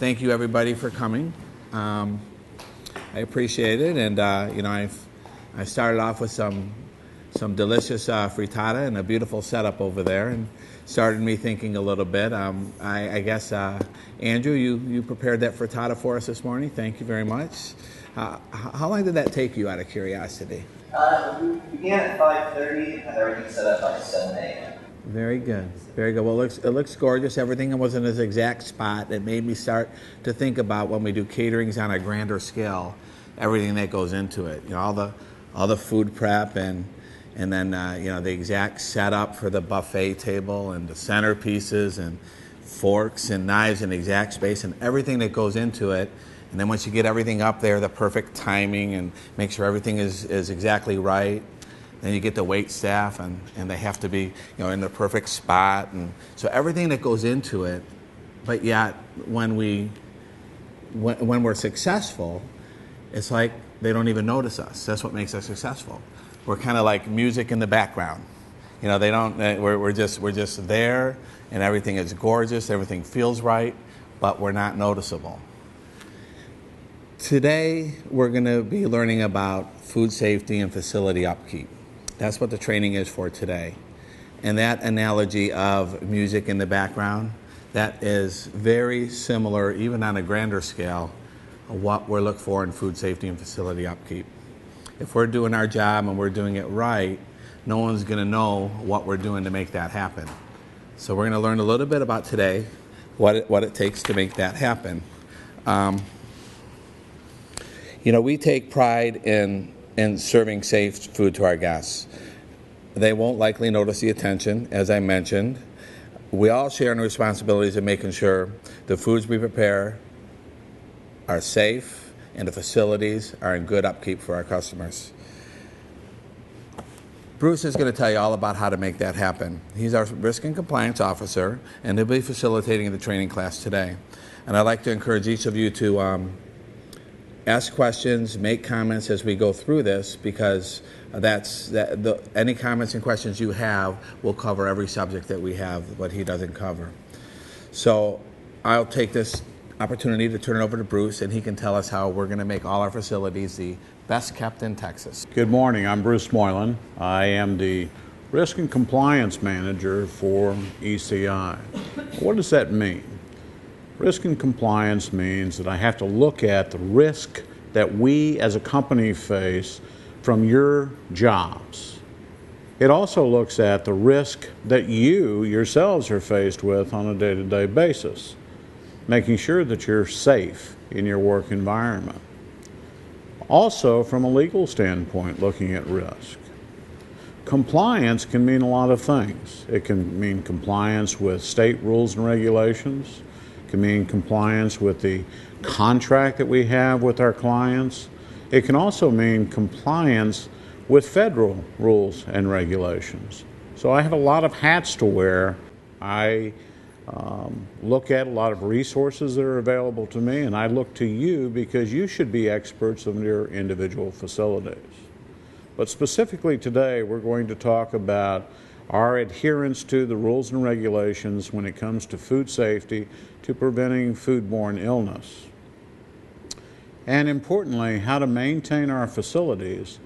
thank you everybody for coming. I appreciate it, and I started off with some delicious frittata and a beautiful setup over there, and started me thinking a little bit. I guess Andrew, you prepared that frittata for us this morning. Thank you very much. How long did that take you, out of curiosity? We began at 5:30 and had everything set up by 7 a.m. Very good, very good. Well, it looks gorgeous. Everything was in its exact spot. It made me start to think about, when we do caterings on a grander scale, everything that goes into it. All the food prep and then the exact setup for the buffet table and the centerpieces and forks and knives in the exact space and everything that goes into it. And then once you get everything up there, the perfect timing and make sure everything is exactly right. Then you get the wait staff, and they have to be in the perfect spot, and so everything that goes into it. But yet, when we're successful, it's like they don't even notice us. That's what makes us successful. We're kind of like music in the background. They don't. We're just there, and everything is gorgeous. Everything feels right, but we're not noticeable. Today, we're going to be learning about food safety and facility upkeep. That's what the training is for today. And that analogy of music in the background, that is very similar, even on a grander scale, of what we're looking for in food safety and facility upkeep. If we're doing our job and we're doing it right, no one's going to know what we're doing to make that happen. So we're going to learn a little bit about today, what it takes to make that happen. We take pride in serving safe food to our guests. They won't likely notice the attention, as I mentioned. We all share in the responsibilities of making sure the foods we prepare are safe and the facilities are in good upkeep for our customers. Bruce is going to tell you all about how to make that happen. He's our risk and compliance officer, and he'll be facilitating the training class today. And I'd like to encourage each of you to ask questions, make comments as we go through this, because any comments and questions you have will cover every subject that we have, what he doesn't cover. So I'll take this opportunity to turn it over to Bruce, and he can tell us how we're going to make all our facilities the best kept in Texas. Good morning. I'm Bruce Moylan. I am the Risk and Compliance Manager for ECI. What does that mean? Risk and compliance means that I have to look at the risk that we as a company face from your jobs. It also looks at the risk that you yourselves are faced with on a day-to-day basis, making sure that you're safe in your work environment. Also, from a legal standpoint, looking at risk. Compliance can mean a lot of things. It can mean compliance with state rules and regulations. It can mean compliance with the contract that we have with our clients. It can also mean compliance with federal rules and regulations. So I have a lot of hats to wear. I look at a lot of resources that are available to me, and I look to you because you should be experts of your individual facilities. But specifically today, we're going to talk about our adherence to the rules and regulations when it comes to food safety, to preventing foodborne illness. And importantly, how to maintain our facilities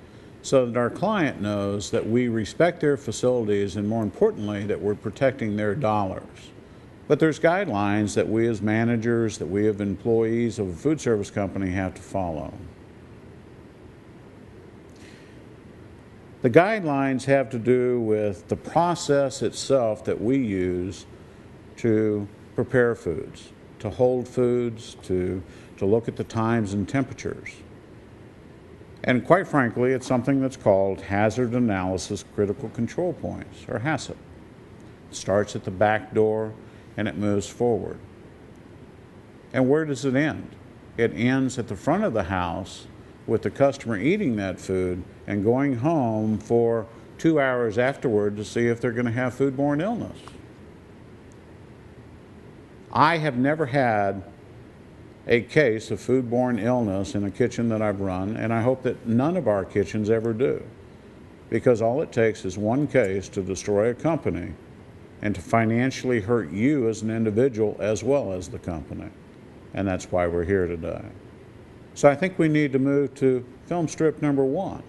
so that our client knows that we respect their facilities, and more importantly, that we're protecting their dollars. But there's guidelines that we as managers, that we as employees of a food service company have to follow. The guidelines have to do with the process itself that we use to prepare foods, to hold foods, to look at the times and temperatures. And quite frankly, it's something that's called Hazard Analysis Critical Control Points, or HACCP. It starts at the back door and it moves forward. And where does it end? It ends at the front of the house with the customer eating that food and going home for 2 hours afterward to see if they're going to have foodborne illness. I have never had a case of foodborne illness in a kitchen that I've run, and I hope that none of our kitchens ever do, because all it takes is one case to destroy a company and to financially hurt you as an individual as well as the company. and that's why we're here today. So I think we need to move to film strip number 1.